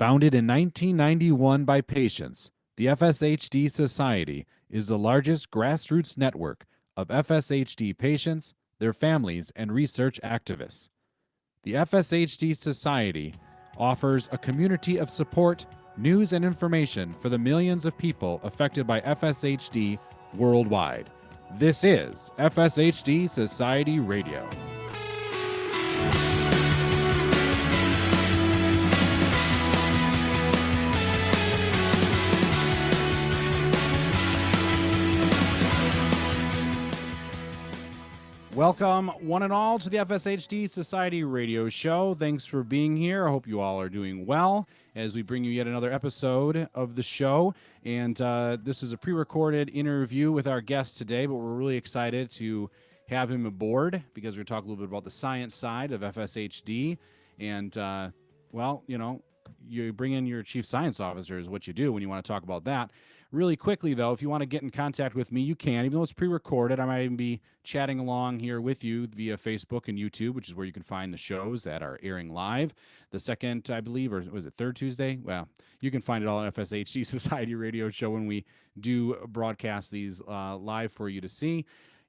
Founded in 1991 by patients, the FSHD Society is the largest grassroots network of FSHD patients, their families, and research activists. The FSHD Society offers a community of support, news, and information for the millions of people affected by FSHD worldwide. This is FSHD Society Radio. Welcome, one and all, to the FSHD Society Radio Show. Thanks for being here. I hope you all are doing well as we bring you yet another episode of the show. And this is a pre-recorded interview with our guest today, but we're really excited to have him aboard because we're going to talk a little bit about the science side of FSHD. And, well, you know, you bring in your chief science officer is what you do when you want to talk about that. Really quickly, though, if you want to get in contact with me, you can. Even though it's pre-recorded, I might even be chatting along here with you via Facebook and YouTube, which is where you can find the shows that are airing live. The second, I believe, or was it third Tuesday? Well, you can find it all on FSHD Society Radio Show when we do broadcast these live for you to see.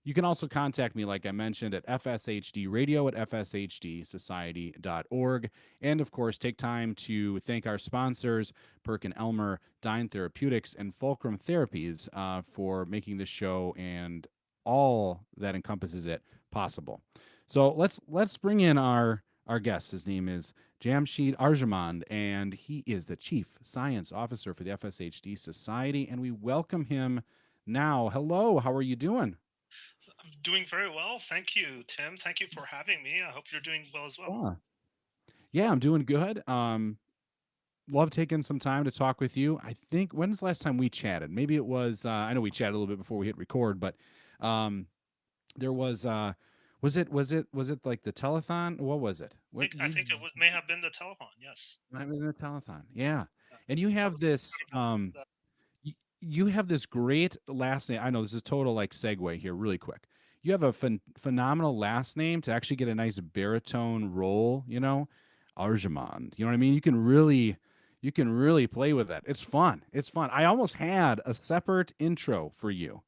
You can also contact me, like I mentioned, at fshdradio@fshdsociety.org. And, of course, take time to thank our sponsors, Perkin Elmer, Dyne Therapeutics, and Fulcrum Therapies for making this show and all that encompasses it possible. So let's bring in our guest. His name is Jamshid Arjomand, and he is the Chief Science Officer for the FSHD Society, and we welcome him now. Hello, how are you doing? I'm doing very well. Thank you, Tim. Thank you for having me. I hope you're doing well as well. Yeah, I'm doing good. Love taking some time to talk with you. I think, when was the last time we chatted? Maybe it was, I know we chatted a little bit before we hit record, but um, there was it like the telethon? What was it? What I you think it may have been the telethon. Yes. might have been the telethon. Yeah. And you I have was this you have this great last name. I know this is total like segue here really quick. You have a phenomenal last name to actually get a nice baritone role, you know, Arjomand. You know what I mean? You can really play with that. It's fun. It's fun. I almost had a separate intro for you.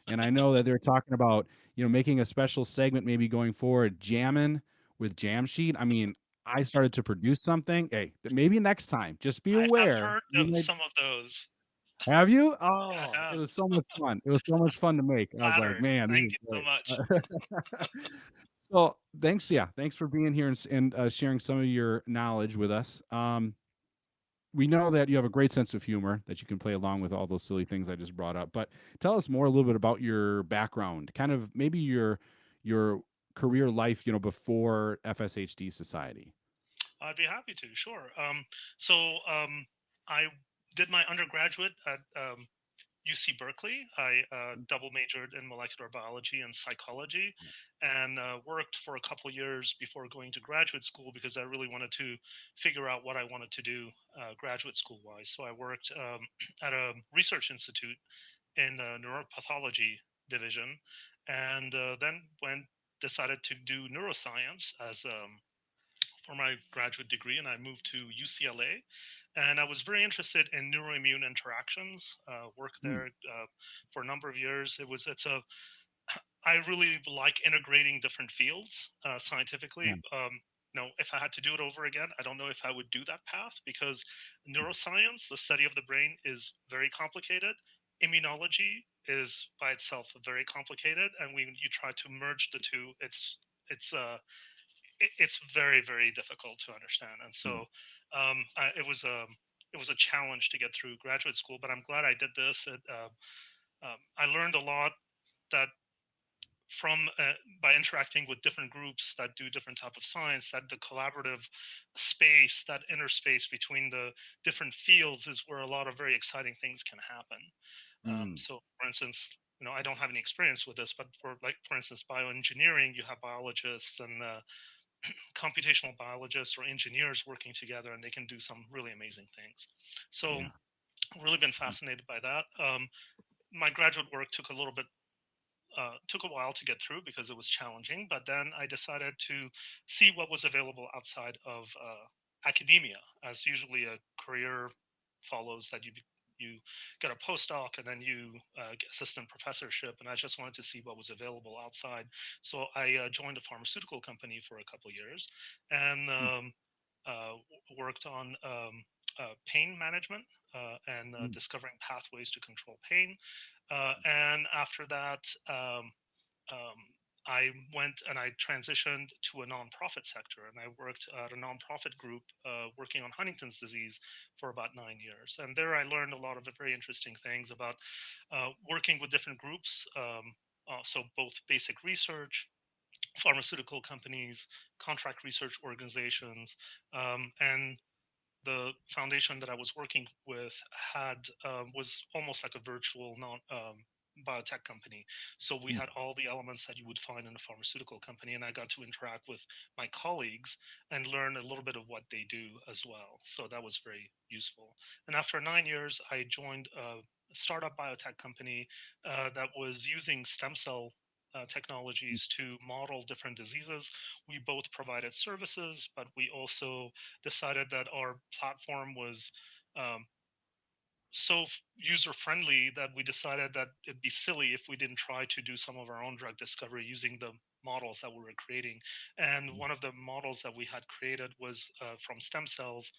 And I know that they're talking about, making a special segment maybe going forward, jamming with Jamsheet. I mean, I started to produce something. Hey, maybe next time, just be I have aware. heard You of might some of those. have you? I Oh, it have. was so much fun. It was so much fun to make. I was like, Flattered. man, this Thank is you so much. great. So thanks. Yeah. Thanks for being here and sharing some of your knowledge with us. We know that you have a great sense of humor that you can play along with all those silly things I just brought up, but tell us more a little bit about your background, kind of maybe your career life, before FSHD Society. I'd be happy to. Sure. I did my undergraduate at UC Berkeley. I double majored in molecular biology and psychology, and worked for a couple years before going to graduate school because I really wanted to figure out what I wanted to do graduate school wise. So I worked at a research institute in the neuropathology division, and then when decided to do neuroscience as for my graduate degree, and I moved to UCLA. And I was very interested in neuroimmune interactions. Worked Mm, there for a number of years. I really like integrating different fields yeah. scientifically. If I had to do it over again, I don't know if I would do that path because neuroscience, the study of the brain, is very complicated. Immunology is by itself very complicated, and when you try to merge the two, it's it's very very difficult to understand. And Yeah. so it was a challenge to get through graduate school, but I'm glad I did this. I learned a lot that from by interacting with different groups that do different type of science, that the collaborative space, that inner space between the different fields, is where a lot of very exciting things can happen. Mm, So for instance, I don't have any experience with this, but for instance, bioengineering, you have biologists and computational biologists or engineers working together, and they can do some really amazing things. So yeah. really been fascinated by that. My graduate work took a while to get through because it was challenging, but then I decided to see what was available outside of academia, as usually a career follows that you get a postdoc and then you get assistant professorship. And I just wanted to see what was available outside. So I joined a pharmaceutical company for a couple of years and Mm, worked on pain management and mm, discovering pathways to control pain. And after that, um, I went and I transitioned to a nonprofit sector, and I worked at a nonprofit group working on Huntington's disease for about 9 years. And there, I learned a lot of very interesting things about working with different groups. So both basic research, pharmaceutical companies, contract research organizations, and the foundation that I was working with had was almost like a virtual non biotech company. So we mm. had all the elements that you would find in a pharmaceutical company, and I got to interact with my colleagues and learn a little bit of what they do as well. So that was very useful. And after 9 years, I joined a startup biotech company that was using stem cell. Technologies to model different diseases. We both provided services, but we also decided that our platform was um, so user friendly that we decided that it'd be silly if we didn't try to do some of our own drug discovery using the models that we were creating. And one of the models that we had created was from stem cells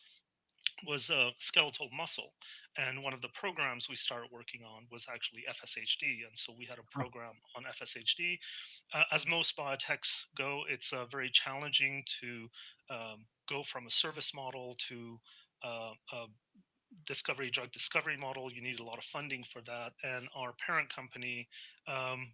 was skeletal muscle. And one of the programs we started working on was actually FSHD. And so we had a Huh. program on FSHD. As most biotechs go, it's very challenging to go from a service model to a drug discovery model. You need a lot of funding for that. And our parent company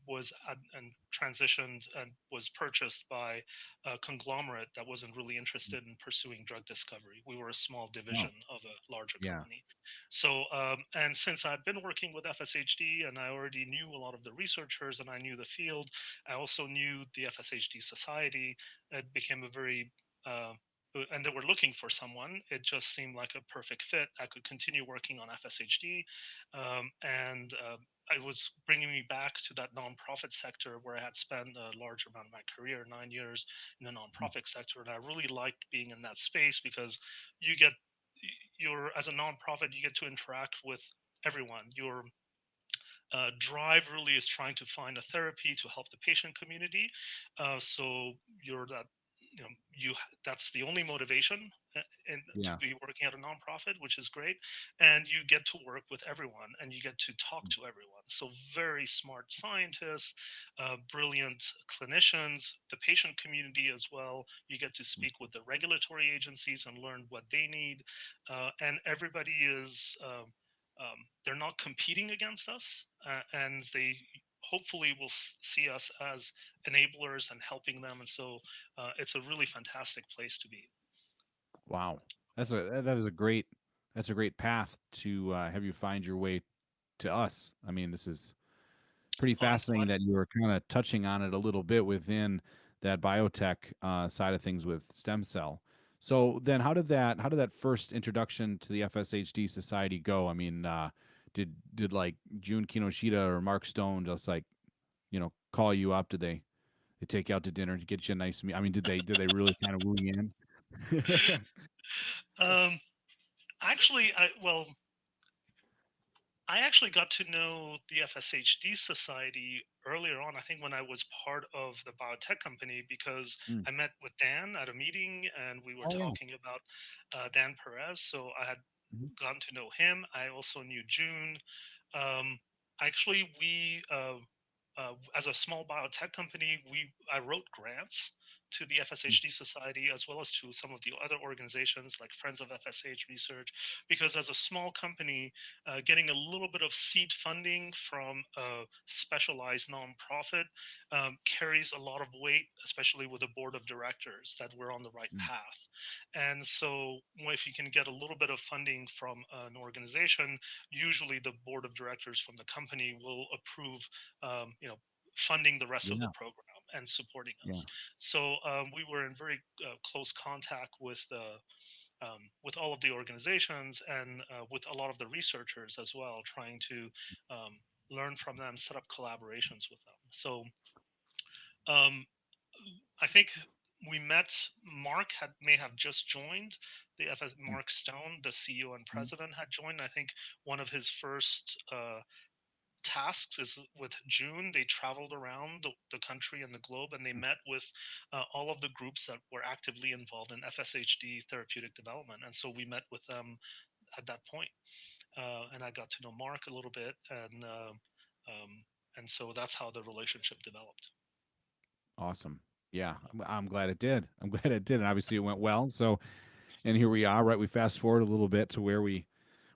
was and transitioned and was purchased by a conglomerate that wasn't really interested in pursuing drug discovery. We were a small Oh, division of a larger yeah. company. So, and since I'd been working with FSHD and I already knew a lot of the researchers and I knew the field, I also knew the FSHD Society. It became a very and they were looking for someone. It just seemed like a perfect fit. I could continue working on FSHD, and it was bringing me back to that nonprofit sector where I had spent a large amount of my career, 9 years in the Mm, nonprofit sector, and I really liked being in that space because you get you're as a nonprofit you get to interact with everyone. Your drive really is trying to find a therapy to help the patient community. So you're that you that's the only motivation and to yeah. be working at a nonprofit, which is great. And you get to work with everyone and you get to talk Mm, to everyone. So very smart scientists, brilliant clinicians, the patient community as well. You get to mm. speak with the regulatory agencies and learn what they need. And everybody is they're not competing against us, and they hopefully will see us as enablers and helping them. And so it's a really fantastic place to be. Wow. That is a great path to have you find your way to us. I mean, this is pretty Oh, I'm fascinating flattered. that you were kind of touching on it a little bit within that biotech side of things with stem cell. So then, how did that first introduction to the FSHD Society go? I mean, did like Jun Kinoshita or Mark Stone just like call you up? Did they take you out to dinner to get you a nice meal? I mean, did they really kind of woo you in? Um, actually, I actually got to know the FSHD Society earlier on. I think when I was part of the biotech company, because Mm. I met with Dan at a meeting and we were Oh yeah. talking about Dan Perez. So I had Mhm. gotten to know him. I also knew June. Um, actually, we as a small biotech company, I wrote grants to the Mm. FSHD Society as well as to some of the other organizations like Friends of FSH Research, because as a small company, getting a little bit of seed funding from a specialized nonprofit carries a lot of weight, especially with a board of directors that we're on the right Mm. path. And so, if you can get a little bit of funding from an organization, usually the board of directors from the company will approve, funding the rest of the Yeah. program and supporting Yeah. us. So we were in very close contact with all of the organizations and with a lot of the researchers as well, trying to um, learn from them, set up collaborations with them. So um, I think. we met. Mark may have just joined the FS. Mm, Mark Stone, the CEO and mm, president, had joined. I think one of his first tasks is with June. They traveled around the country and the globe, and they mm. met with all of the groups that were actively involved in FSHD therapeutic development. And so we met with them at that point, and I got to know Mark a little bit, um, and so that's how the relationship developed. Awesome. Yeah, I'm glad it did. I'm glad it did, and obviously it went well. So, and here we are, right? We fast forward a little bit to where we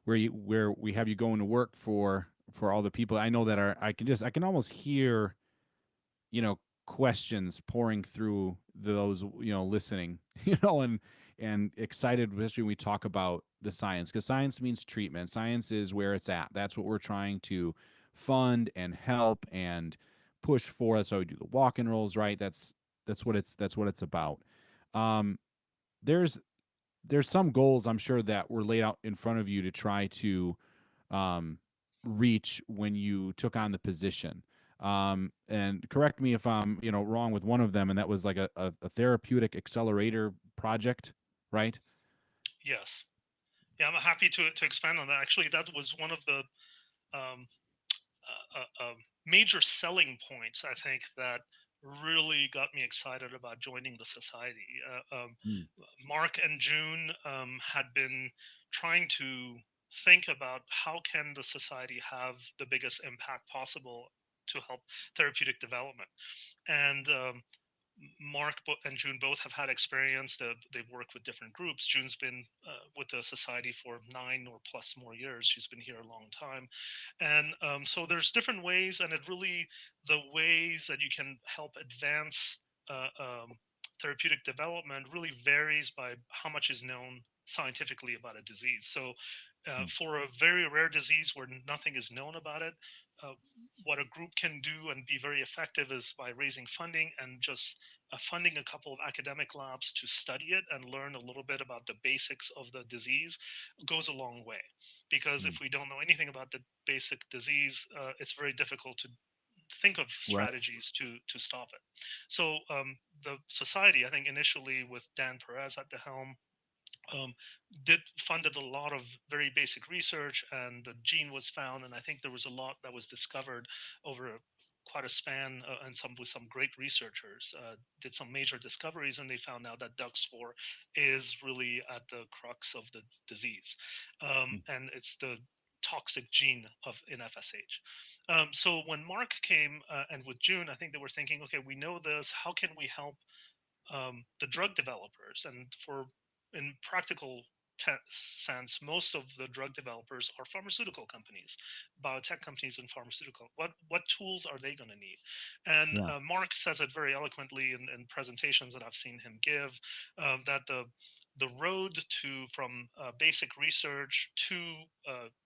have you going to work for all the people. I know that are I can almost hear, you know, questions pouring through those, listening, and excited, especially when we talk about the science, because science means treatment. Science is where it's at. That's what we're trying to fund and help and push for. That's why we do the walk and rolls, right? That's what it's about. um there's there's some goals, I'm sure, that were laid out in front of you to try to um, reach when you took on the position. And correct me if I'm, wrong with one of them, and that was like a therapeutic accelerator project, right? Yes, yeah, I'm happy to expand on that. Actually, that was one of the um, major selling points, I think, that really got me excited about joining the society. Mm, Mark and June had been trying to think about how can the society have the biggest impact possible to help therapeutic development. And Mark and June both have had experience. They've worked with different groups. June's been with the society for 9 or plus more years. She's been here a long time, and so there's different ways, and it really the ways that you can help advance uh, um, therapeutic development really varies by how much is known scientifically about a disease. So, mm, for a very rare disease where nothing is known about it, uh, what a group can do and be very effective is by raising funding and just funding a couple of academic labs to study it and learn a little bit about the basics of the disease goes a long way. Because mm. if we don't know anything about the basic disease, it's very difficult to think of Right. strategies to stop it. So the society, I think, initially with Dan Perez at the helm, um, did funded a lot of very basic research, and the gene was found, and I think there was a lot that was discovered over quite a span, and some with some great researchers did some major discoveries, and they found out that DUX4 is really at the crux of the disease, Mm, and it's the toxic gene of in FSH. So when Mark came and with June, I think they were thinking, okay, we know this. How can we help the drug developers? And for in practical sense, most of the drug developers are pharmaceutical companies, biotech companies, and pharmaceutical. What tools are they going to need? And yeah. Mark says it very eloquently in presentations that I've seen him give, that the road to from basic research to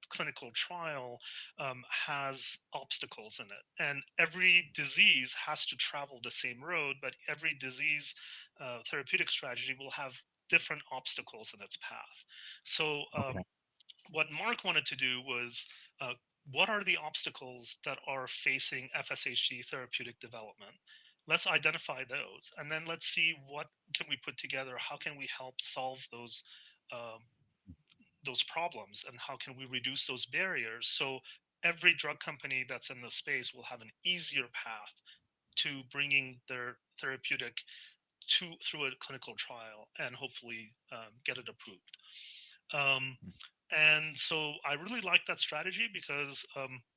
clinical trial has obstacles in it, and every disease has to travel the same road, but every disease therapeutic strategy will have different obstacles in its path. So, Okay. what Mark wanted to do was what are the obstacles that are facing FSHD therapeutic development? Let's identify those, and then let's see what can we put together. How can we help solve um, those problems, and how can we reduce those barriers so every drug company that's in the space will have an easier path to bringing their therapeutic through a clinical trial and hopefully get it approved. Um, Mm, and so I really like that strategy because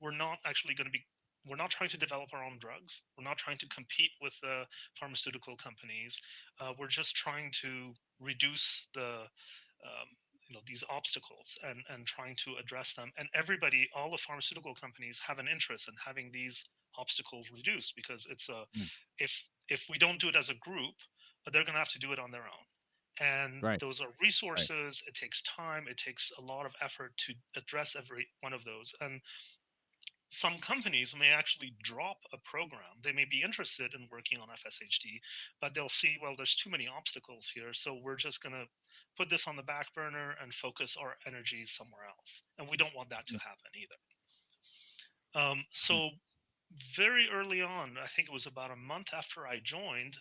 we're not actually going to be we're not trying to develop our own drugs. We're not trying to compete with the pharmaceutical companies. We're just trying to reduce the these obstacles and trying to address them. And everybody, all the pharmaceutical companies, have an interest in having these obstacles reduced because it's a mm. if we don't do it as a group, they're going to have to do it on their own, and Right. those are Right. resources. It takes time, it takes a lot of effort to address every one of those. And some companies may actually drop a program. They may be interested in working on FSHD, but they'll see, well, there's too many obstacles here, so we're just going to put this on the back burner and focus our energies somewhere else, and we don't want that to Mm, happen either. mm. So very early on, I think it was about a month after I joined,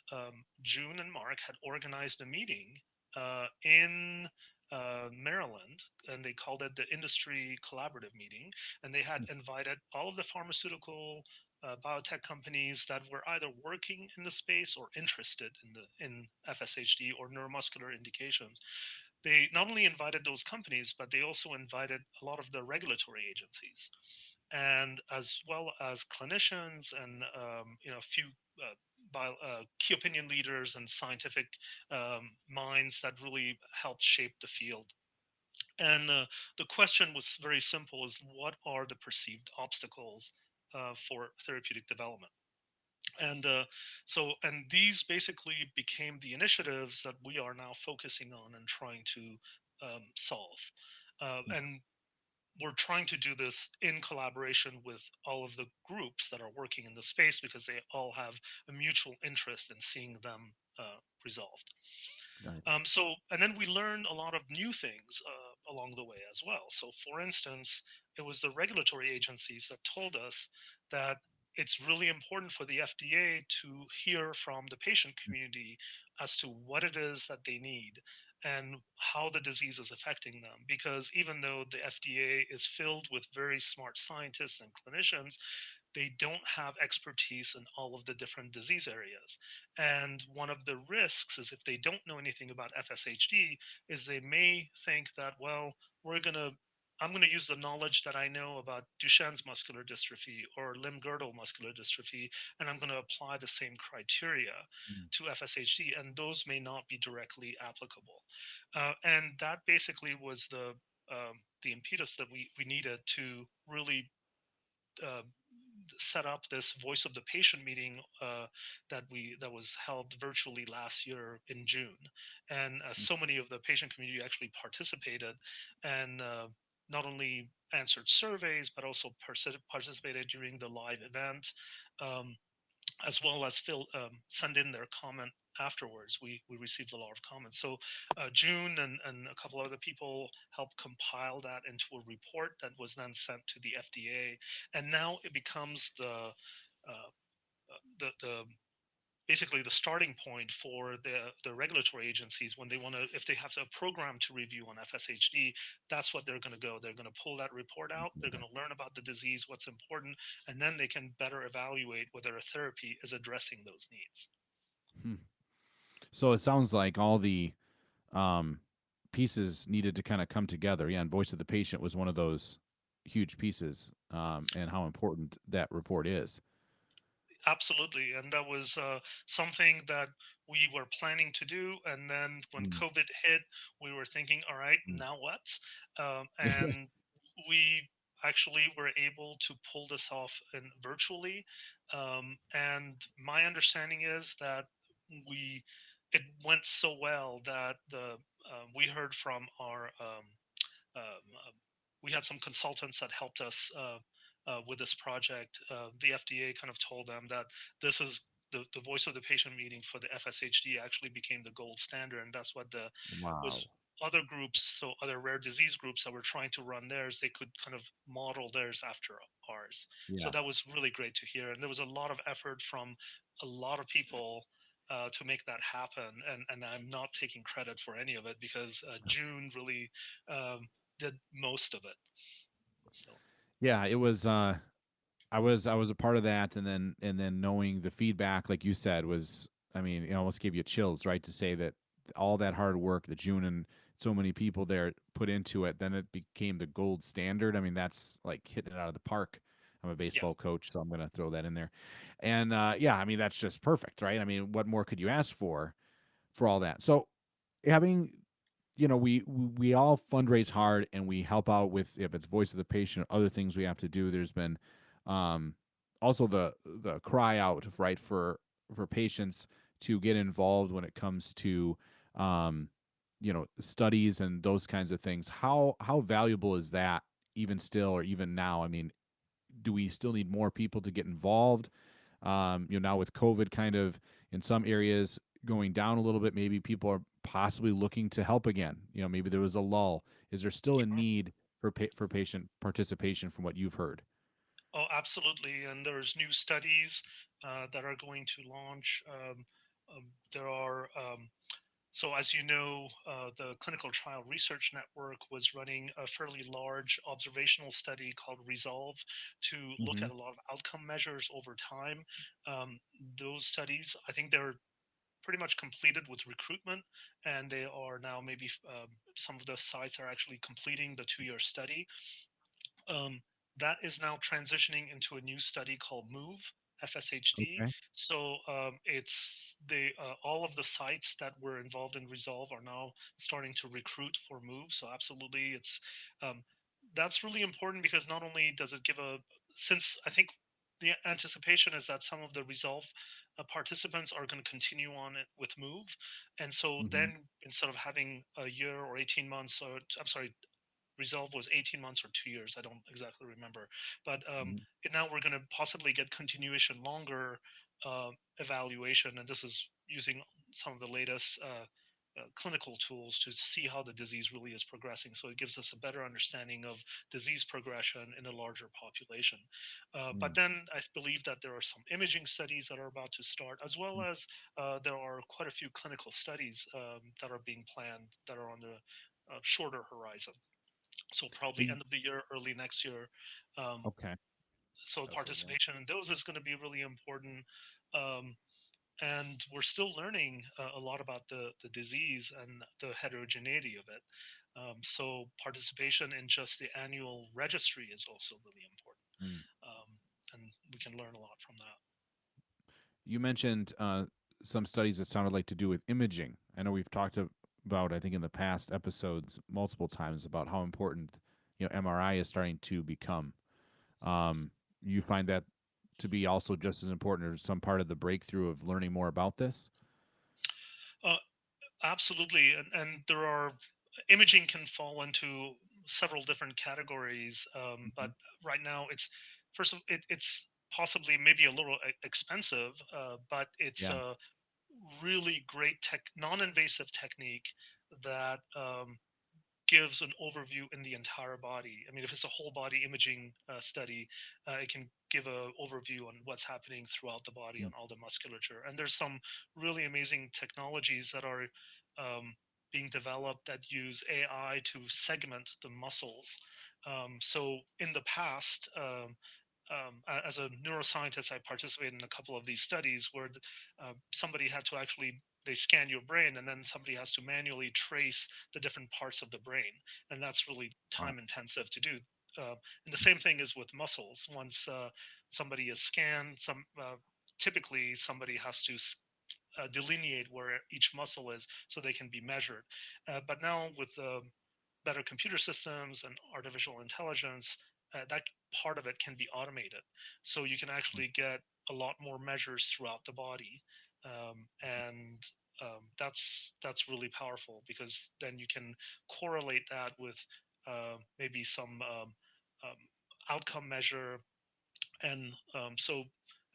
June and Mark had organized a meeting in Maryland, and they called it the Industry Collaborative Meeting. And they had invited all of the pharmaceutical biotech companies that were either working in the space or interested in FSHD or neuromuscular indications. They not only invited those companies, but they also invited a lot of the regulatory agencies, and as well as clinicians and a few key opinion leaders and scientific minds that really helped shape the field. And the question was very simple: is what are the perceived obstacles for therapeutic development? And and these basically became the initiatives that we are now focusing on and trying to solve. And we're trying to do this in collaboration with all of the groups that are working in the space, because they all have a mutual interest in seeing them resolved. Right. And then we learned a lot of new things along the way as well. So, for instance, it was the regulatory agencies that told us that it's really important for the FDA to hear from the patient community as to what it is that they need and how the disease is affecting them. Because even though the FDA is filled with very smart scientists and clinicians, they don't have expertise in all of the different disease areas. And one of the risks is, if they don't know anything about FSHD, is they may think that, well, we're going to I'm going to use the knowledge that I know about Duchenne's muscular dystrophy or limb girdle muscular dystrophy, and I'm going to apply the same criteria Mm. to FSHD, and those may not be directly applicable. And that basically was the impetus that we needed to really uh, set up this voice of the patient meeting that was held virtually last year in June. And so many of the patient community actually participated, and not only answered surveys but also participated during the live event, um, as well as send in their comment afterwards. We received a lot of comments. So June and a couple other people helped compile that into a report that was then sent to the FDA, and now it becomes the basically the starting point for the regulatory agencies when they want to, if they have a program to review on FSHD. That's what they're going to go. They're going to pull that report out. They're going to learn about the disease, what's important, and then they can better evaluate whether a therapy is addressing those needs. Hmm. So it sounds like all the um, pieces needed to kind of come together. Yeah, and voice of the patient was one of those huge pieces, and how important that report is. Absolutely, and that was something that we were planning to do. And then when Mm. COVID hit, we were thinking, all right, Mm. now what? And we actually were able to pull this off virtually. And my understanding is that we it went so well that the we heard from our we had some consultants that helped us with this project. The FDA kind of told them that this is the voice of the patient meeting for the FSHD actually became the gold standard, and that's what the Wow. was other groups, so other rare disease groups that were trying to run theirs, they could kind of model theirs after ours. So Yeah. that was really great to hear, and there was a lot of effort from a lot of people to make that happen. And I'm not taking credit for any of it, because June really um, did most of it. So Yeah, it was I was a part of that, and then knowing the feedback, like you said, was, I mean, it almost gave you chills, right? To say that all that hard work that June and so many people there put into it, then it became the gold standard. I mean, that's like hitting it out of the park. I'm a yeah, baseball coach, so I'm gonna throw that in there. And yeah, I mean, that's just perfect, right? I mean, what more could you ask for all that? So having, we all fundraise hard and we help out with, if it's voice of the patient, other things we have to do. There's been um also the cry out, right, for patients to get involved when it comes to um studies and those kinds of things. How valuable is that, even still, or even now? I mean, do we still need more people to get involved? Now with COVID kind of in some areas going down a little bit, maybe people are possibly looking to help again. Maybe there was a lull. Is there still a sure. need for patient participation from what you've heard? Oh, absolutely. And there's new studies that are going to launch. There are So, as you know, the Clinical Trial Research Network was running a fairly large observational study called Resolve to look Hmm. at a lot of outcome measures over time. Um, those studies, I think they're pretty much completed with recruitment, and they are now maybe some of the sites are actually completing the 2 year study. Um, that is now transitioning into a new study called MOVE, FSHD. Okay. So it's the all of the sites that were involved in Resolve are now starting to recruit for MOVE. So absolutely, it's um, that's really important because not only does it give a since I think the anticipation is that some of the Resolve participants are going to continue on it with MOVE, and so Hmm. then instead of having a year or 18 months, or I'm sorry, Resolve was 18 months or 2 years. I don't exactly remember. But Hmm. now we're going to possibly get continuation longer uh, evaluation. And this is using some of the latest clinical tools to see how the disease really is progressing. So it gives us a better understanding of disease progression in a larger population. But then I believe that there are some imaging studies that are about to start, as well as there are quite a few clinical studies that are being planned that are on the shorter horizon. So probably The end of the year, early next year. Um, Okay. so So yeah. participation in those is going to be really important. Um, and we're still learning a lot about the disease and the heterogeneity of it. So participation in just the annual registry is also really important. Mm. And we can learn a lot from that. You mentioned some studies that sounded like to do with imaging. I know we've talked about, I think, in the past episodes multiple times about how important MRI is starting to become. Um, you find that to be also just as important or some part of the breakthrough of learning more about this? Uh, Absolutely. And there are imaging can fall into several different categories. But Hmm. right now first of it's possibly maybe a little expensive, but it's Yeah. a really great non-invasive technique that gives an overview in the entire body. I mean, if it's a whole body imaging study, it can give a overview on what's happening throughout the body Mm. on all the musculature. And there's some really amazing technologies that are being developed that use AI to segment the muscles. So in the past, as a neuroscientist, I participated in a couple of these studies where somebody had to actually they scan your brain and then somebody has to manually trace the different parts of the brain, and that's really Wow. time intensive to do. And the same thing is with muscles. Once somebody is scanned, typically somebody has to delineate where each muscle is so they can be measured. But now with better computer systems and artificial intelligence, that part of it can be automated. So you can Mm. actually get a lot more measures throughout the body, and that's really powerful because then you can correlate that with maybe some um, outcome measure. And so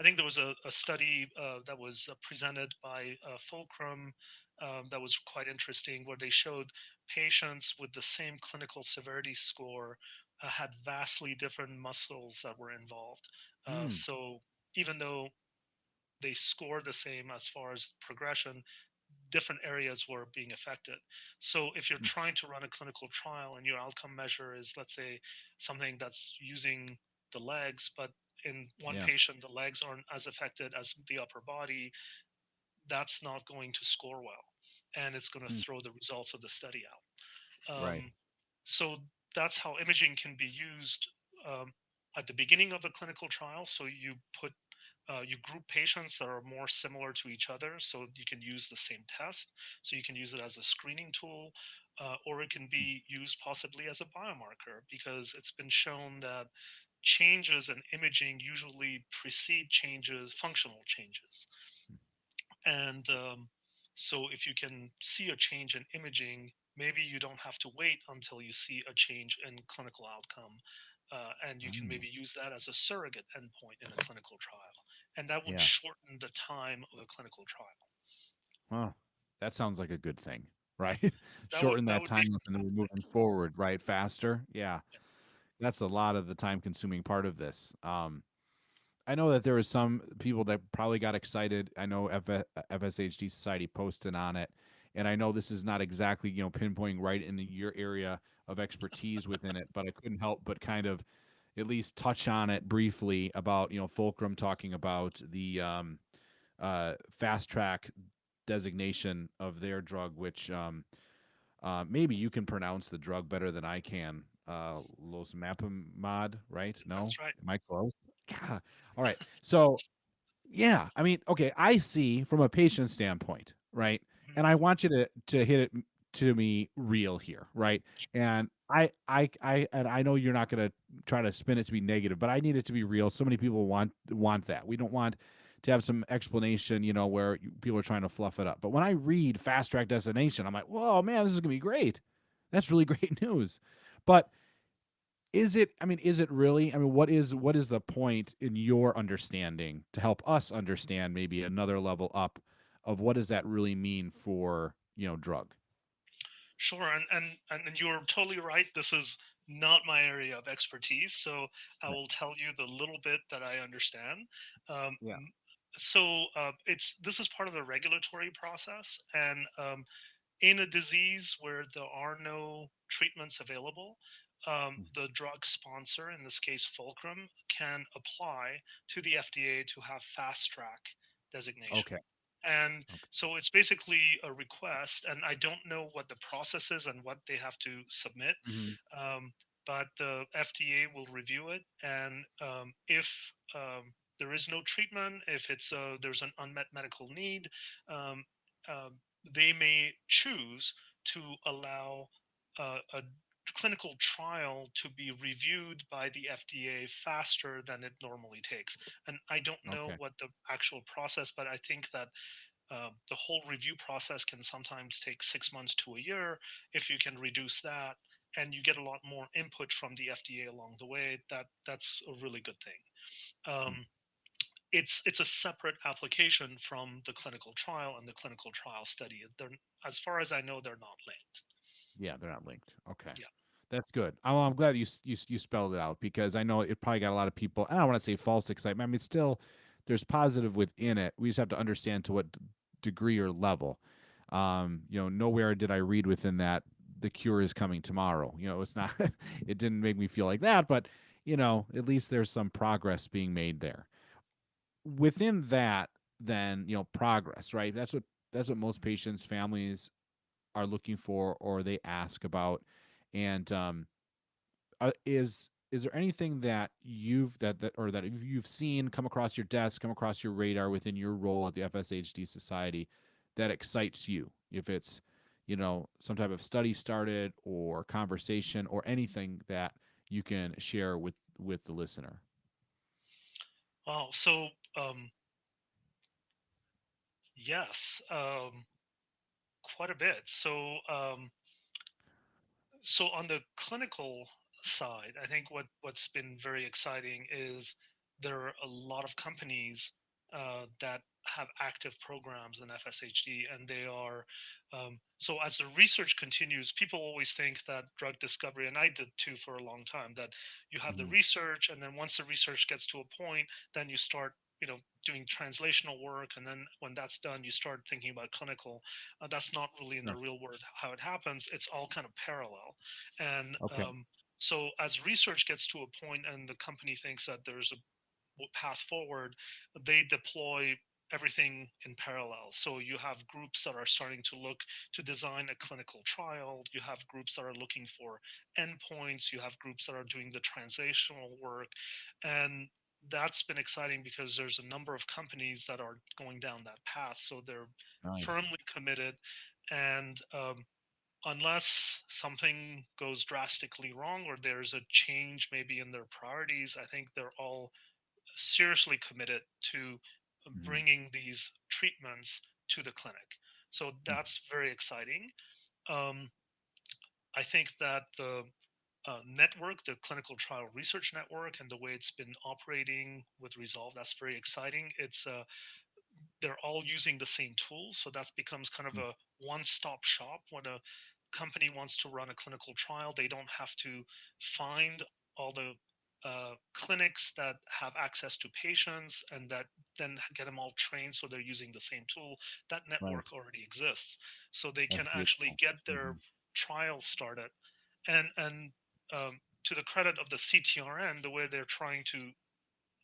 I think there was a study that was presented by Fulcrum that was quite interesting, where they showed patients with the same clinical severity score had vastly different muscles that were involved. Mm. So even though they scored the same as far as progression, different areas were being affected. So if you're Mm. trying to run a clinical trial and your outcome measure is, let's say, something that's using the legs, but in one Yeah. patient the legs aren't as affected as the upper body, that's not going to score well, and it's going to Mm. throw the results of the study out. Right. So that's how imaging can be used um, at the beginning of a clinical trial. So you group patients that are more similar to each other, so you can use the same test. So you can use it as a screening tool, or it can be used possibly as a biomarker, because it's been shown that changes in imaging usually precede functional changes. And so if you can see a change in imaging, maybe you don't have to wait until you see a change in clinical outcome. And you can Mm. maybe use that as a surrogate endpoint in a clinical trial. And that would Yeah. shorten the time of a clinical trial. Well, that sounds like a good thing, right? That would Shorten that that would be time up and then we're moving forward, right? Faster. Yeah. that's a lot of the time consuming part of this. I know that there was some people that probably got excited. I know FSHD Society posted on it, and I know this is not exactly pinpointing right in your area of expertise within it, but I couldn't help but kind of at least touch on it briefly about Fulcrum talking about the fast track designation of their drug, which maybe you can pronounce the drug better than I can. Losmapimod, right? No, That's right. am I close? God. All right. So yeah, I mean, okay, I see from a patient standpoint, right? Mhm. And I want you to hit it to me real here, right? And I know you're not going to try to spin it to be negative, but I need it to be real. So many people want that. We don't want to have some explanation, where people are trying to fluff it up. But when I read fast track designation, I'm like, whoa, man, this is gonna be great. That's really great news. But is it really? I mean, what is the point in your understanding to help us understand maybe another level up of what does that really mean for, drug? Sure, and you're totally right. This is not my area of expertise, so I Right. will tell you the little bit that I understand. Yeah. It's this is part of the regulatory process, and in a disease where there are no treatments available, Mhm. the drug sponsor, in this case Fulcrum, can apply to the FDA to have fast track designation. Okay. And Okay. so it's basically a request, and I don't know what the process is and what they have to submit, Mhm. um, but the FDA will review it, and if there is no treatment, if there's an unmet medical need, um, um, they may choose to allow a clinical trial to be reviewed by the FDA faster than it normally takes. And I don't know Okay. what the actual process, but I think that the whole review process can sometimes take 6 months to a year. If you can reduce that, and you get a lot more input from the FDA along the way, that's a really good thing. Mm. It's a separate application from the clinical trial and the clinical trial study. They're, as far as I know, they're not linked. Yeah, they're not linked. Okay. Yeah. That's good. I'm glad you spelled it out because I know it probably got a lot of people. I don't want to say false excitement. I mean, still, there's positive within it. We just have to understand to what degree or level. Nowhere did I read within that the cure is coming tomorrow. It's not. It didn't make me feel like that, but at least there's some progress being made there. Within that, then progress, right? That's what most patients, families are looking for, or they ask about, and is there anything that you've seen come across your desk, come across your radar within your role at the FSHD Society that excites you? If it's some type of study started or conversation or anything that you can share with the listener. Oh, so yes, quite a bit. So on the clinical side, I think what's been very exciting is there are a lot of companies that have active programs in FSHD, and they are so as the research continues, people always think that drug discovery, and I did too for a long time, that you have the Hmm. research, and then once the research gets to a point, then you start doing translational work, and then when that's done you start thinking about clinical. That's not really in the Sure. real world how it happens. It's all kind of parallel. And Okay. so as research gets to a point and the company thinks that there's a path forward, they deploy everything in parallel. So you have groups that are starting to look to design a clinical trial. You have groups that are looking for endpoints. You have groups that are doing the translational work. And that's been exciting because there's a number of companies that are going down that path. So they're Nice. firmly committed. And unless something goes drastically wrong or there's a change maybe in their priorities, I think they're all seriously committed to Hmm. bringing these treatments to the clinic. So that's very exciting. Um, I think that the network, the clinical trial research network, and the way it's been operating with Resolve, that's very exciting. It's they're all using the same tools, so that becomes kind of a one-stop shop when a company wants to run a clinical trial. They don't have to find clinics that have access to patients and that then get them all trained so they're using the same tool. That Right. network already exists, so they That's can actually beautiful. get their Mhm. trials started. And to the credit of the CTRN, the way they're trying to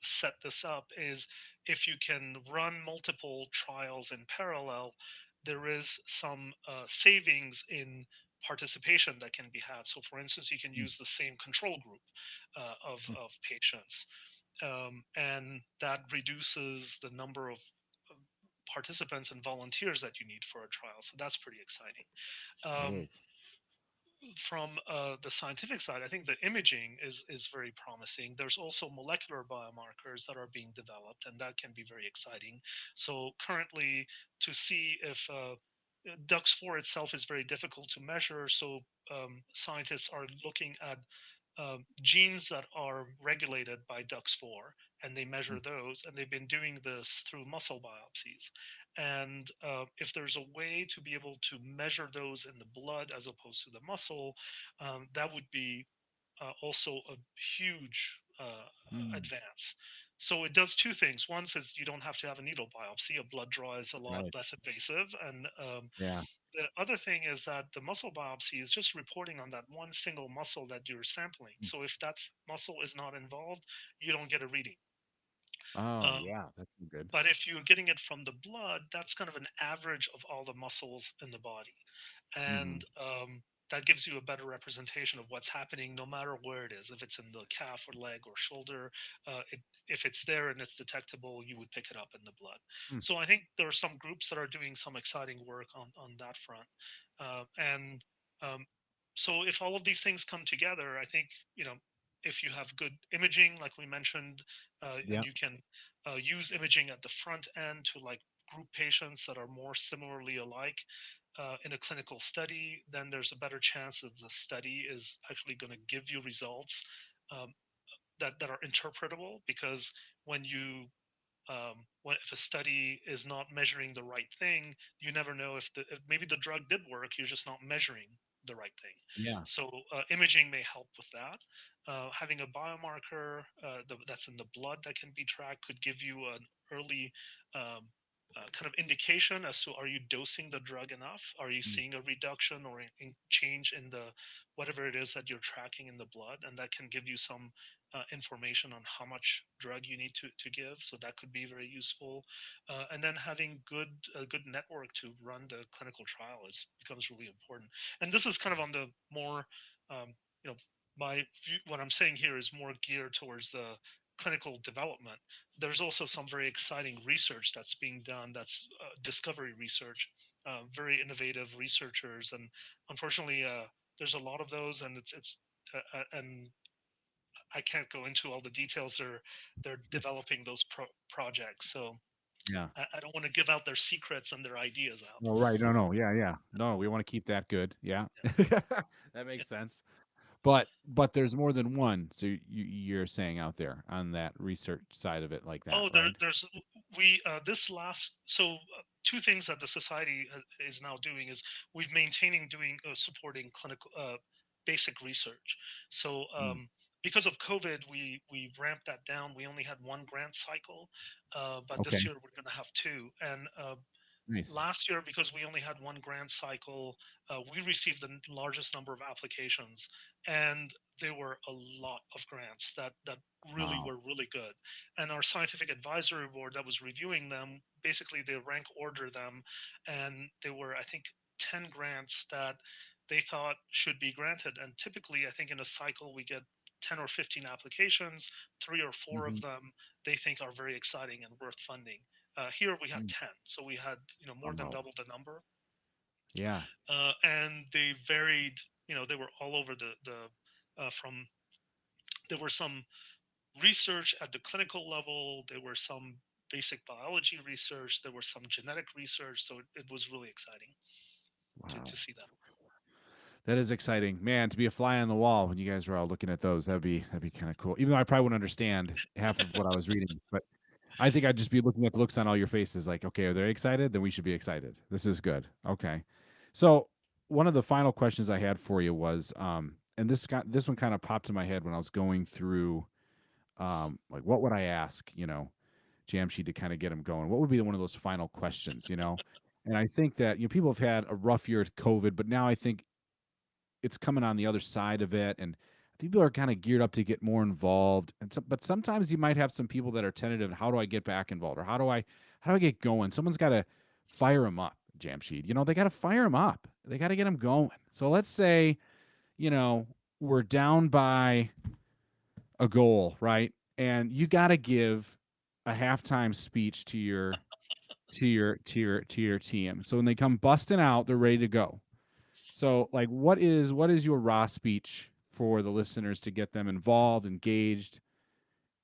set this up is if you can run multiple trials in parallel, there is some savings in participation that can be had. So, for instance, you can Mm. use the same control group Mm. of patients, and that reduces the number of uh, participants and volunteers that you need for a trial. So that's pretty exciting. That Um, is. from the scientific side, I think the imaging is very promising. There's also molecular biomarkers that are being developed, and that can be very exciting. So currently, to see if DUX4 itself is very difficult to measure, so scientists are looking at genes that are regulated by DUX4, and they measure Mm. those, and they've been doing this through muscle biopsies. And if there's a way to be able to measure those in the blood as opposed to the muscle, that would be also a huge Mm. advance. So it does two things. One is you don't have to have a needle biopsy. A blood draw is a lot Right. less invasive, and Yeah. the other thing is that the muscle biopsy is just reporting on that one single muscle that you're sampling. Mm. So if that muscle is not involved, you don't get a reading. Oh, Um, yeah. That's good. but if you're getting it from the blood, that's kind of an average of all the muscles in the body. Hmm. And that gives you a better representation of what's happening no matter where it is. If it's in the calf or leg or shoulder, if it's there and it's detectable, you would pick it up in the blood. Mm. So I think there are some groups that are doing some exciting work on that front. And so if all of these things come together, I think, if you have good imaging, like we mentioned, and Yeah. you can use imaging at the front end to like group patients that are more similarly alike in a clinical study, then there's a better chance that the study is actually going to give you results um, that are interpretable. Because when you if a study is not measuring the right thing, you never know if maybe the drug did work. You're just not measuring the right thing. Yeah. So imaging may help with that. Having a biomarker that's in the blood that can be tracked could give you an early um, kind of indication as to, are you dosing the drug enough? Are you Mm. seeing a reduction or change in the whatever it is that you're tracking in the blood, and that can give you some information on how much drug you need to give. So that could be very useful. And then having a good network to run the clinical trial is becomes really important. And this is kind of on the more, um, you know, my view, what I'm saying here is more geared towards the clinical development. There's also some very exciting research that's being done. That's discovery research, very innovative researchers, and unfortunately, there's a lot of those, and and I can't go into all the details. They're developing those projects, so Yeah. I don't want to give out their secrets and their ideas out. No, right. No, no. Yeah, yeah. No, we want to keep that good. Yeah. That Yeah. makes sense. But there's more than one. So you're saying out there on that research side of it like that, Oh, right? there's we this last so two things that the society is now doing is we've maintaining doing supporting clinical basic research. So Mm. because of COVID, we ramped that down. We only had one grant cycle, but this Okay. year we're going to have two. And Nice. last year, because we only had one grant cycle, we received the largest number of applications, and there were a lot of grants that really Wow. were really good. And our scientific advisory board that was reviewing them, basically they rank order them, and there were, I think, 10 grants that they thought should be granted. And typically, I think in a cycle we get 10 or 15 applications. Three or four of Hmm. them they think are very exciting and worth funding. Here we had Mm. 10, so we had more than Wow. double the number, Yeah. and they varied. They were all over from there were some research at the clinical level, there were some basic biology research, there was some genetic research. So it was really exciting to Wow. see that. That is exciting, man. To be a fly on the wall when you guys were all looking at those, that'd be kind of cool. Even though I probably wouldn't understand half of what I was reading, but I think I'd just be looking at the looks on all your faces, like, okay, are they excited? Then we should be excited. This is good. Okay. So one of the final questions I had for you was, and this one kind of popped in my head when I was going through, like what would I ask, Jamshid to kind of get him going? What would be one of those final questions, And I think that people have had a rough year with COVID, but now I think it's coming on the other side of it, and people are kind of geared up to get more involved. And but sometimes you might have some people that are tentative. How do I get back involved, or how do I get going? Someone's got to fire them up, Jamshid. They got to fire them up. They got to get them going. So let's say we're down by a goal, right? And you got to give a halftime speech to your team. So when they come busting out, they're ready to go. So, like, what is your raw speech for the listeners to get them involved, engaged,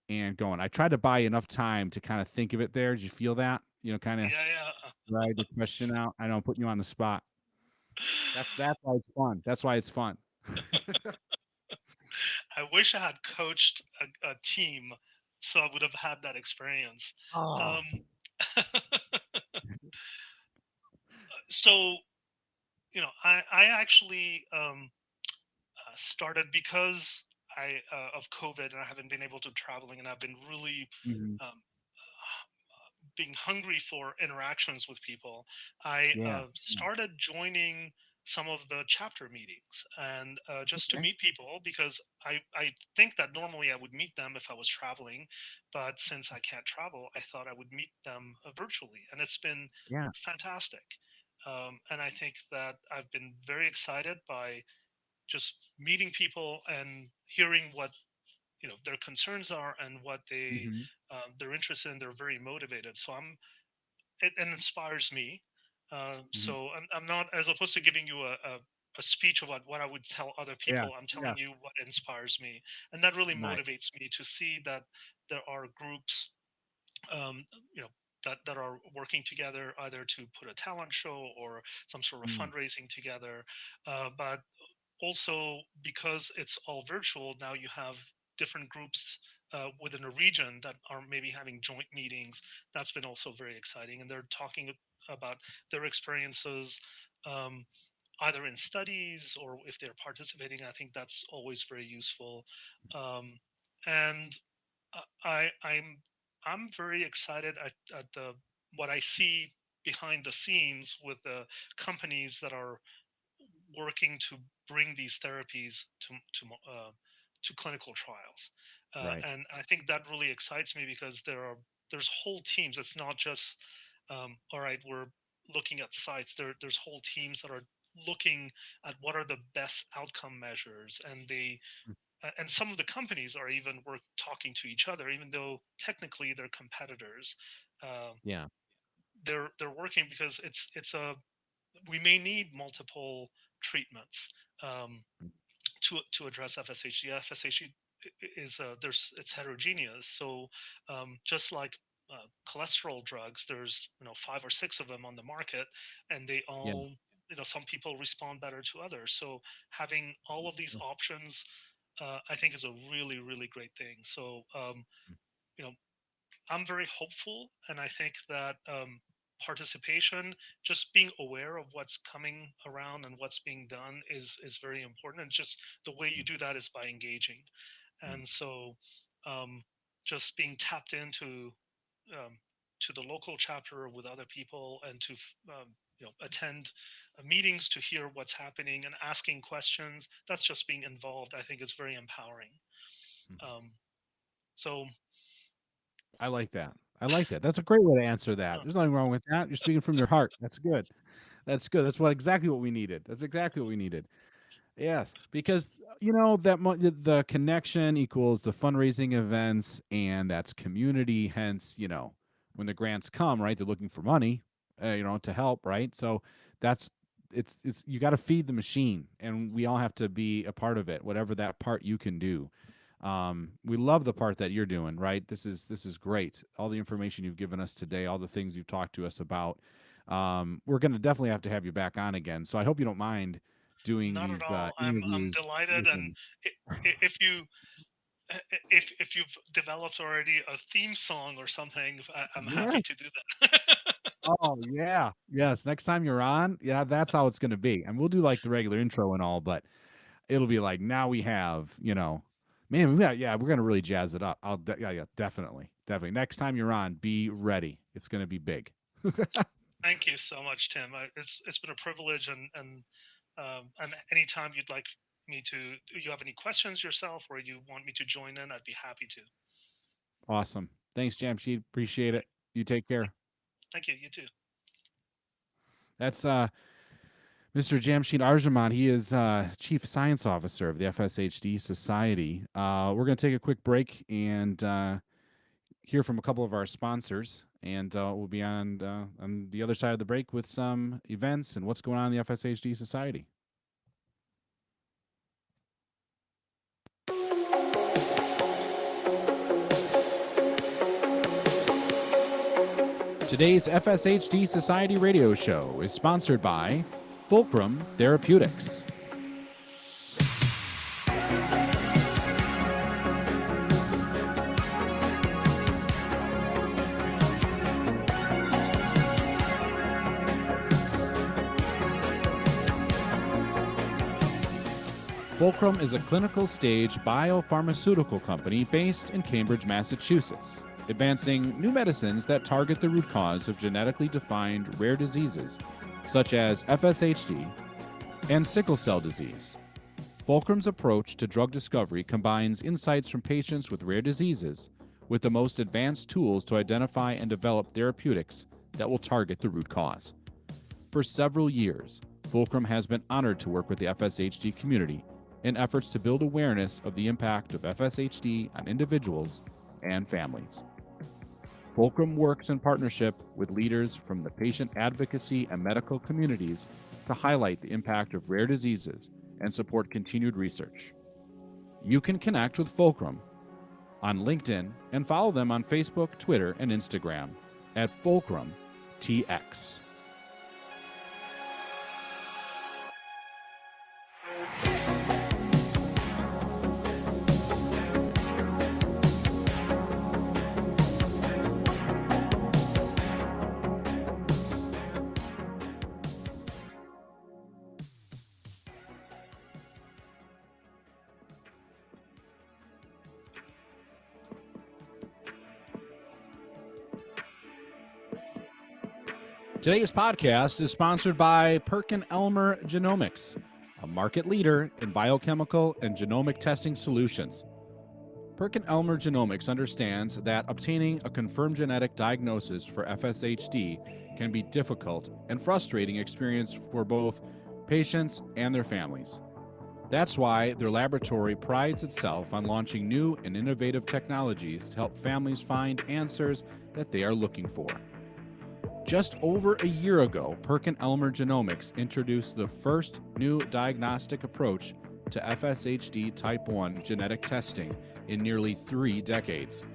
and going? I tried to buy enough time to kind of think of it there. Did you feel that? Kind of Yeah, yeah. ride the question out. I know I'm putting you on the spot. That's why it's fun. That's why it's fun. I wish I had coached a team, so I would have had that experience. Oh. Um, so I actually started because I of COVID, and I haven't been able to traveling, and I've been really Mhm. um, being hungry for interactions with people. I Yeah. Yeah. started joining some of the chapter meetings, and just to Okay. meet people, because I think that normally I would meet them if I was traveling, but since I can't travel, I thought I would meet them virtually, and it's been Yeah. fantastic. And I think that I've been very excited by just meeting people and hearing what their concerns are and what Hmm. they're interested in. They're very motivated, so it inspires me. Hmm. So I'm not, as opposed to giving you a speech about what I would tell other Yeah. people, I'm Yeah. telling you what inspires me, and that really Nice. motivates me to see that there are groups, um, you know that are working together, either to put a talent show or some sort of Mm. fundraising together. But also, because it's all virtual now, you have different groups within a region that are maybe having joint meetings. That's been also very exciting, and they're talking about their experiences, um, either in studies or if they're participating. I think that's always very useful. Um, and I'm very excited at the what I see behind the scenes with the companies that are working to bring these therapies to clinical trials, Right. and I think that really excites me because there's whole teams. It's not just all right, we're looking at sites. There's whole teams that are looking at what are the best outcome measures, and and some of the companies are even work talking to each other, even though technically they're competitors. Uh, Yeah. they're working because it's a we may need multiple treatments um, to address FSHD. FSHD is there's it's heterogeneous. So just like cholesterol drugs, there's 5 or 6 of them on the market, and they Yeah. all some people respond better to others. So having all of these options, I think, is a really really great thing. So you know I'm very hopeful, and I think that participation, just being aware of what's coming around and what's being done, is very important. And just the way you do that is by engaging. Mm. And so, um, just being tapped into um, to the local chapter with other people, and to attend meetings to hear what's happening and asking questions. That's just being involved. I think is very empowering. Um, so. I like that. I like that. That's a great way to answer that. uh, There's nothing wrong with that. You're speaking from your heart. That's good. That's good. That's exactly what we needed. That's exactly what we needed. Yes, because that the connection equals the fundraising events, and that's community. Hence, when the grants come, right, they're looking for money, to help, right? So that's it's you got to feed the machine, and we all have to be a part of it, whatever that part you can do. We love the part that you're doing, right? This is great. All the information you've given us today, all the things you've talked to us about. We're going to definitely have to have you back on again. So I hope you don't mind doing Not at these all. I'm interviews. delighted, and Within, if you've developed already a theme song or something, I'm happy yes. to do that. Oh yeah. Yes. Next time you're on, yeah, that's how it's going to be. And we'll do like the regular intro and all, but it'll be like, now we have, man, we're gonna really jazz it up. Yeah, definitely. Next time you're on, be ready. It's gonna be big. Thank you so much, Tim. It's been a privilege, and anytime you'd like me to, you have any questions yourself, or you want me to join in, I'd be happy to. Awesome. Thanks, Jamshid. Appreciate it. You take care. Thank you. You too. That's Mr. Jamshid Arjomand. He is Chief Science Officer of the FSHD Society. We're going to take a quick break and hear from a couple of our sponsors, and we'll be on the other side of the break with some events and what's going on in the FSHD Society. Today's FSHD Society Radio Show is sponsored by Fulcrum Therapeutics. Fulcrum is a clinical stage biopharmaceutical company based in Cambridge, Massachusetts, advancing new medicines that target the root cause of genetically defined rare diseases such as FSHD and sickle cell disease. Fulcrum's approach to drug discovery combines insights from patients with rare diseases with the most advanced tools to identify and develop therapeutics that will target the root cause. For several years, Fulcrum has been honored to work with the FSHD community in efforts to build awareness of the impact of FSHD on individuals and families. Fulcrum works in partnership with leaders from the patient advocacy and medical communities to highlight the impact of rare diseases and support continued research. You can connect with Fulcrum on LinkedIn and follow them on Facebook, Twitter, and Instagram at FulcrumTX. Today's podcast is sponsored by PerkinElmer Genomics, a market leader in biochemical and genomic testing solutions. PerkinElmer Genomics understands that obtaining a confirmed genetic diagnosis for FSHD can be difficult and frustrating experience for both patients and their families. That's why their laboratory prides itself on launching new and innovative technologies to help families find answers that they are looking for. Just over a year ago, PerkinElmer Genomics introduced the first new diagnostic approach to FSHD type 1 genetic testing in nearly 3 decades.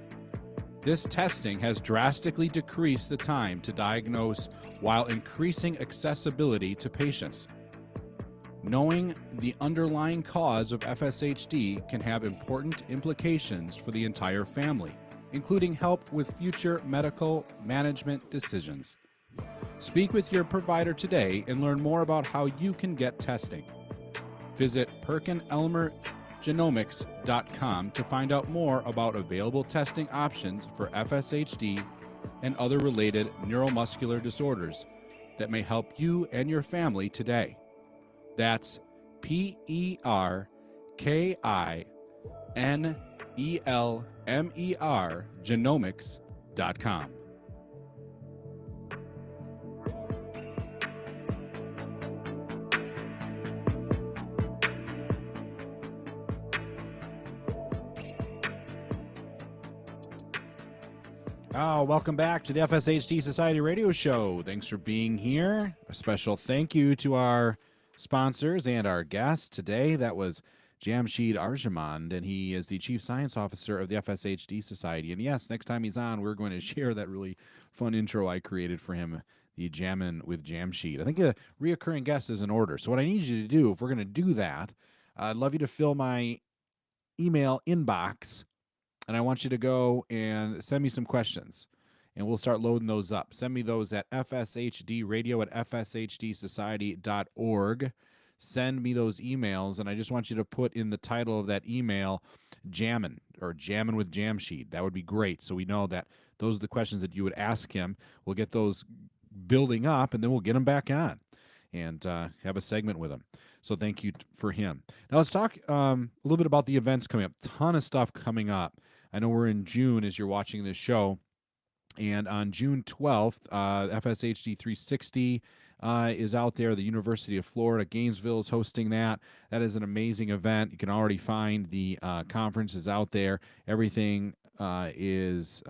This testing has drastically decreased the time to diagnose while increasing accessibility to patients. Knowing the underlying cause of FSHD can have important implications for the entire family, including help with future medical management decisions. Speak with your provider today and learn more about how you can get testing. Visit PerkinElmerGenomics.com to find out more about available testing options for FSHD and other related neuromuscular disorders that may help you and your family today. That's PerkinElmer Genomics.com. Welcome back to the FSHD Society Radio Show. Thanks for being here. A special thank you to our sponsors and our guest today. That was Jamshid Arjomand, and he is the Chief Science Officer of the FSHD Society. And yes, next time he's on, we're going to share that really fun intro I created for him, the Jammin' with Jamshid. I think a reoccurring guest is in order. So what I need you to do, if we're going to do that, I'd love you to fill my email inbox, and I want you to go and send me some questions, and we'll start loading those up. Send me those at fshdradio@fshdsociety.org. send me those emails, and I just want you to put in the title of that email Jammin' or Jammin' with Jamshid. That would be great, so we know that those are the questions that you would ask him. We'll get those building up, and then we'll get him back on and have a segment with him. So thank you for him. Now let's talk a little bit about the events coming up. Ton of stuff coming up. I know we're in June as you're watching this show. And on June 12th, FSHD 360 is out there. The University of Florida, Gainesville is hosting that. That is an amazing event. You can already find the conferences out there. Everything is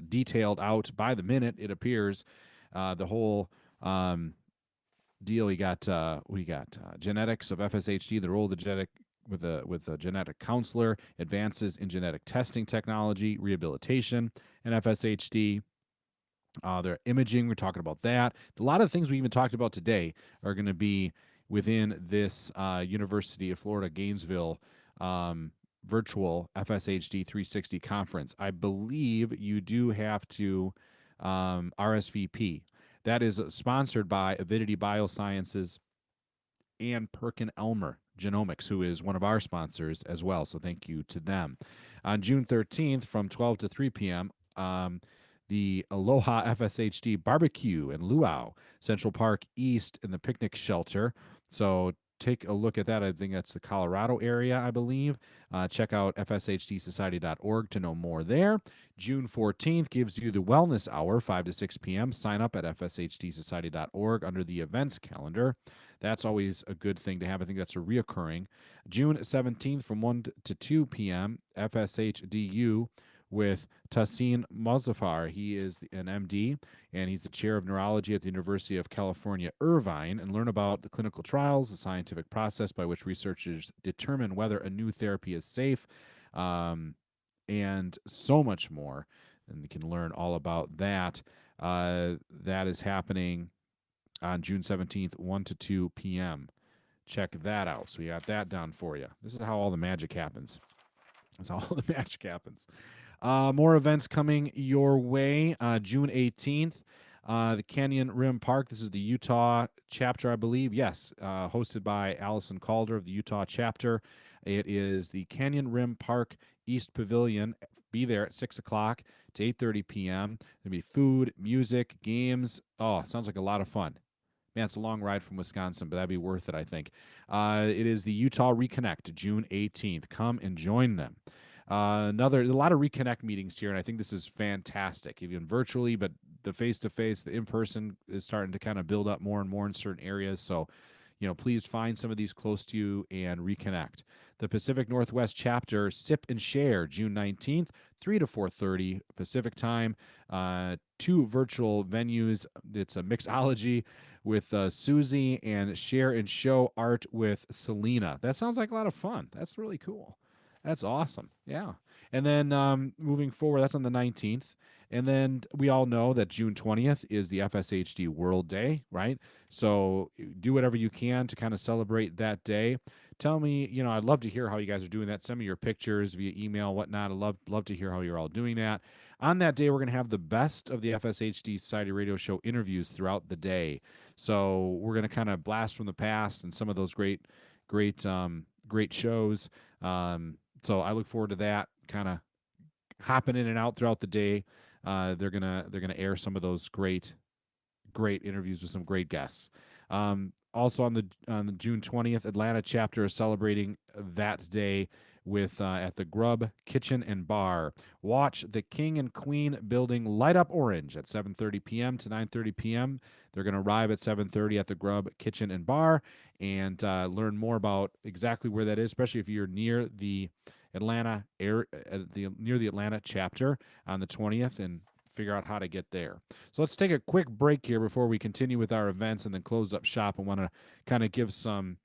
detailed out by the minute, it appears. The whole deal. We got genetics of FSHD, the role of the genetic with a genetic counselor, advances in genetic testing technology, rehabilitation, and FSHD. Their imaging, we're talking about that. A lot of things we even talked about today are going to be within this University of Florida Gainesville virtual FSHD 360 conference. I believe you do have to RSVP. That is sponsored by Avidity Biosciences and Perkin-Elmer Genomics, who is one of our sponsors as well. So thank you to them. On June 13th from 12 to 3 p.m., the Aloha FSHD Barbecue in Luau, Central Park East in the picnic shelter. So take a look at that. I think that's the Colorado area, I believe. Check out fshdsociety.org to know more there. June 14th gives you the Wellness Hour, 5 to 6 p.m. Sign up at fshtsociety.org under the events calendar. That's always a good thing to have. I think that's a reoccurring. June 17th from 1 to 2 p.m., FSHDU with Tassin Mozaffar. He is an MD, and he's the chair of neurology at the University of California, Irvine, and learn about the clinical trials, the scientific process by which researchers determine whether a new therapy is safe, and so much more. And you can learn all about that. That is happening on June 17th, 1 to 2 p.m. Check that out. So we got that done for you. This is how all the magic happens. That's how all the magic happens. More events coming your way. June 18th, the Canyon Rim Park. This is the Utah chapter, I believe. Yes, hosted by Allison Calder of the Utah chapter. It is the Canyon Rim Park East Pavilion. Be there at 6 o'clock to 8:30 p.m. There'll be food, music, games. Oh, it sounds like a lot of fun. Man, it's a long ride from Wisconsin, but that'd be worth it, I think. It is the Utah Reconnect, June 18th. Come and join them. A lot of Reconnect meetings here, and I think this is fantastic, even virtually, but the face-to-face, the in-person is starting to kind of build up more and more in certain areas. So, please find some of these close to you and reconnect. The Pacific Northwest chapter, Sip and Share, June 19th, 3 to 4:30 Pacific time. 2 virtual venues. It's a mixology with Susie and Share and Show Art with Selena. That sounds like a lot of fun. That's really cool. That's awesome. Yeah. And then moving forward, that's on the 19th. And then we all know that June 20th is the FSHD World Day, right? So do whatever you can to kind of celebrate that day. Tell me, I'd love to hear how you guys are doing that. Send me your pictures via email, whatnot. I'd love to hear how you're all doing that. On that day, we're going to have the best of the FSHD Society Radio Show interviews throughout the day. So we're going to kind of blast from the past and some of those great shows. So I look forward to that, kind of hopping in and out throughout the day. They're gonna air some of those great interviews with some great guests. Also on the June 20th, Atlanta chapter is celebrating that day with at the Grub Kitchen and Bar. Watch the King and Queen building light up orange at 7:30 p.m. to 9:30 p.m. They're going to arrive at 7:30 at the Grub Kitchen and Bar and learn more about exactly where that is, especially if you're near the Atlanta near the Atlanta chapter on the 20th, and figure out how to get there. So let's take a quick break here before we continue with our events and then close up shop. I want to kind of give some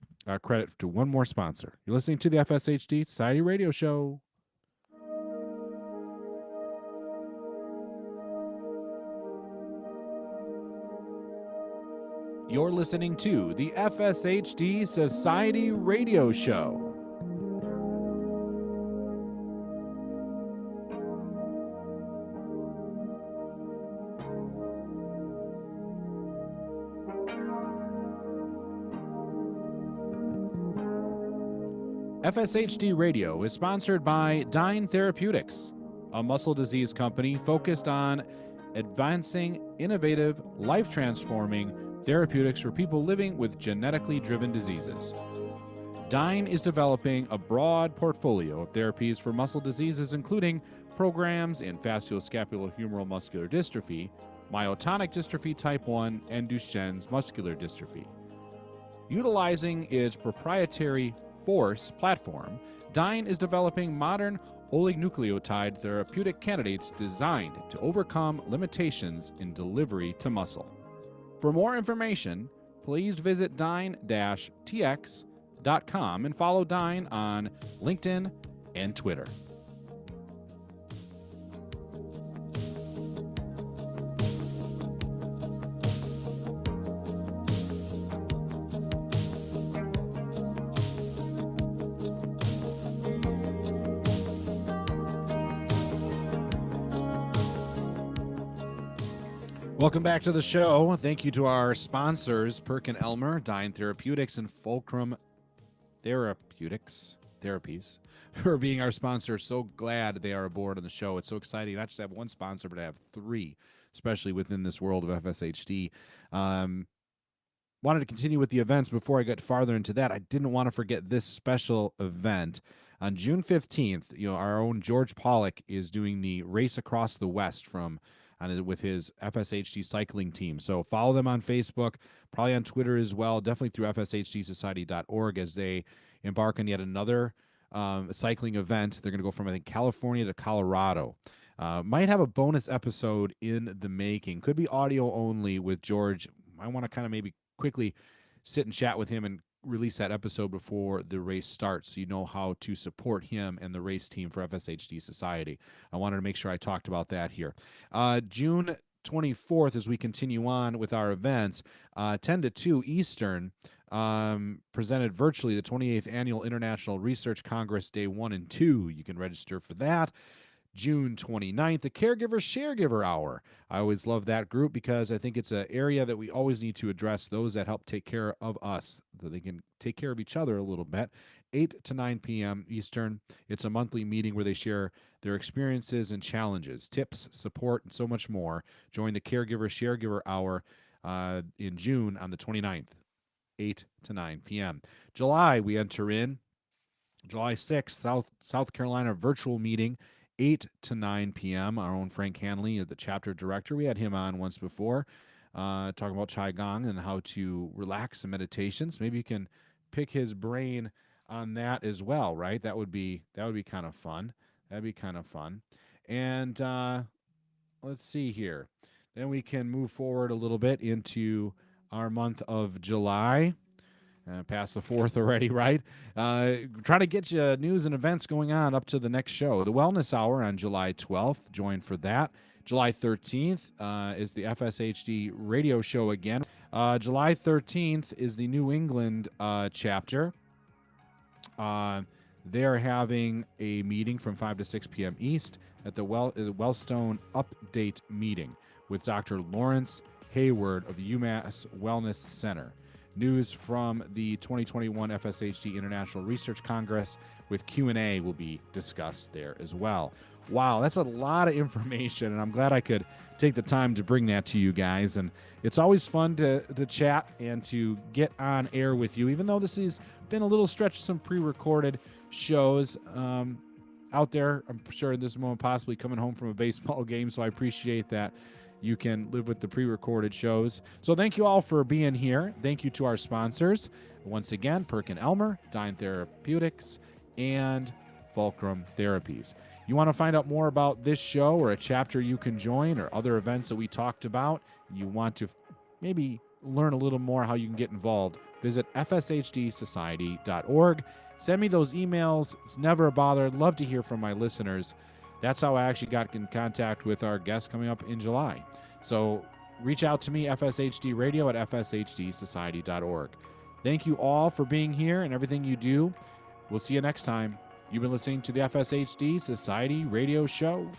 credit to one more sponsor. You're listening to the FSHD Society Radio Show. You're listening to the FSHD Society Radio Show. FSHD Radio is sponsored by Dyne Therapeutics, a muscle disease company focused on advancing innovative, life-transforming therapeutics for people living with genetically driven diseases. Dyne is developing a broad portfolio of therapies for muscle diseases, including programs in facioscapulohumeral muscular dystrophy, myotonic dystrophy type 1, and Duchenne's muscular dystrophy. Utilizing its proprietary FORCE platform, Dyne is developing modern oligonucleotide therapeutic candidates designed to overcome limitations in delivery to muscle. For more information, please visit dyne-tx.com and follow Dyne on LinkedIn and Twitter. Welcome back to the show. Thank you to our sponsors, Perkin Elmer, Dyne Therapeutics, and Fulcrum Therapies, for being our sponsors. So glad they are aboard on the show. It's so exciting not just to have one sponsor, but to have three, especially within this world of FSHD. Wanted to continue with the events. Before I get farther into that, I didn't want to forget this special event. On June 15th, our own George Pollock is doing the Race Across the West with his FSHD cycling team. So follow them on Facebook, probably on Twitter as well, definitely through FSHDsociety.org as they embark on yet another cycling event. They're going to go from, I think, California to Colorado. Might have a bonus episode in the making. Could be audio only with George. I want to kind of maybe quickly sit and chat with him and release that episode before the race starts so you know how to support him and the race team for FSHD Society. I wanted to make sure I talked about that here. June 24th, as we continue on with our events, 10 to 2 Eastern, presented virtually the 28th Annual International Research Congress Day 1 and 2. You can register for that. June 29th, the Caregiver Hour. I always love that group because I think it's an area that we always need to address, those that help take care of us, so they can take care of each other a little bit. 8 to 9 p.m. Eastern. It's a monthly meeting where they share their experiences and challenges, tips, support, and so much more. Join the Caregiver Hour in June on the 29th, 8 to 9 p.m. July, we enter in. July 6th, South Carolina virtual meeting, 8 to 9 p.m. Our own Frank Hanley, the chapter director, we had him on once before, talking about Qigong and how to relax and meditations. Maybe you can pick his brain on that as well, right? That would be kind of fun. That'd be kind of fun. And let's see here. Then we can move forward a little bit into our month of July. Past the 4th already, right? Trying to get you news and events going on up to the next show. The Wellness Hour on July 12th. Join for that. July 13th is the FSHD Radio Show again. July 13th is the New England chapter. They are having a meeting from 5 to 6 p.m. East at the Wellstone Update meeting with Dr. Lawrence Hayward of the UMass Wellness Center. News from the 2021 FSHD International Research Congress with Q&A will be discussed there as well. Wow, that's a lot of information, and I'm glad I could take the time to bring that to you guys. And it's always fun to chat and to get on air with you, even though this has been a little stretch of some pre-recorded shows out there. I'm sure at this moment possibly coming home from a baseball game, so I appreciate that you can live with the pre-recorded shows. So thank you all for being here. Thank you to our sponsors. Once again, Perkin Elmer, Dyne Therapeutics, and Fulcrum Therapies. You want to find out more about this show or a chapter you can join or other events that we talked about, and you want to maybe learn a little more how you can get involved, visit FSHDsociety.org. Send me those emails. It's never a bother. I'd love to hear from my listeners. That's how I actually got in contact with our guest coming up in July. So reach out to me, FSHD Radio at FSHDsociety.org. Thank you all for being here and everything you do. We'll see you next time. You've been listening to the FSHD Society Radio Show.